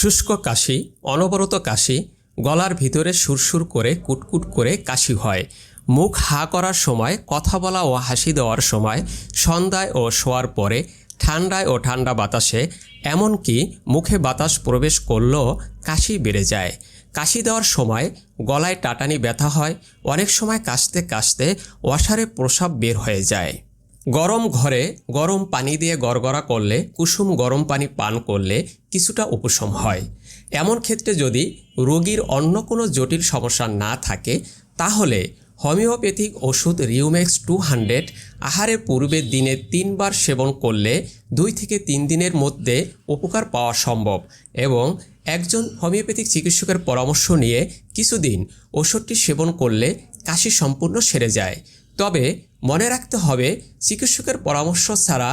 শুষ্ক কাশি, অনবরত কাশি, গলার ভিতরে সুরসুর করে কুটকুট করে কাশি হয়, মুখ হা করার সময়, কথা বলা ও হাসি দেওয়ার সময়, সন্ধ্যায় ও শোয়ার পরে, ঠান্ডায় ও ঠান্ডা বাতাসে, এমনকি মুখে বাতাস প্রবেশ করলেও কাশি বেড়ে যায়। কাশি দেওয়ার সময় গলায় টাটানি ব্যথা হয়, অনেক সময় কাশতে কাশতে অসারে প্রস্রাব বের হয়ে যায়। গরম ঘরে গরম পানি দিয়ে গড়গড়া করলে, কুসুম গরম পানি পান করলে কিছুটা উপশম হয়। এমন ক্ষেত্রে যদি রোগীর অন্য কোনো জটিল সমস্যা না থাকে তাহলে হোমিওপ্যাথিক ওষুধ রিউম্যাক্স 200 আহারের পূর্বে দিনে 3 বার সেবন করলে 2 থেকে 3 দিনের মধ্যে উপকার পাওয়া সম্ভব এবং একজন হোমিওপ্যাথিক চিকিৎসকের পরামর্শ নিয়ে কিছুদিন ওষুধটি সেবন করলে কাশি সম্পূর্ণ সেরে যায়। তবে মনে রাখতে হবে, চিকিৎসকের পরামর্শ ছাড়া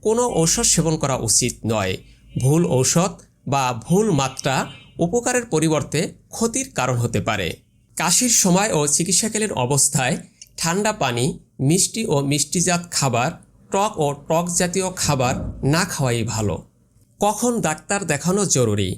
কোনো ঔষধ সেবন করা উচিত নয়। ভুল ঔষধ বা ভুল মাত্রা উপকারের পরিবর্তে ক্ষতির কারণ হতে পারে। কাশির সময় ও চিকিৎসাকালীন অবস্থায় ঠান্ডা পানি, মিষ্টি ও মিষ্টিজাত খাবার, টক ও টক জাতীয় খাবার না খাওয়াই ভালো। কখন ডাক্তার দেখানো জরুরি?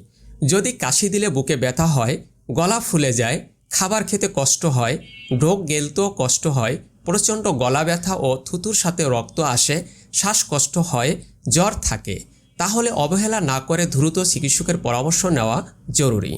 যদি কাশি দিলে বুকে ব্যথা হয়, গলা ফুলে যায়, খাবার খেতে কষ্ট হয়, ঢোক গেলতেও কষ্ট হয়, প্রচণ্ড গলা ব্যথা ও থুতুর সাথে রক্ত আসে, শ্বাসকষ্ট হয়, জ্বর থাকে, তাহলে অবহেলা না করে দ্রুত চিকিৎসকের পরামর্শ নেওয়া জরুরি।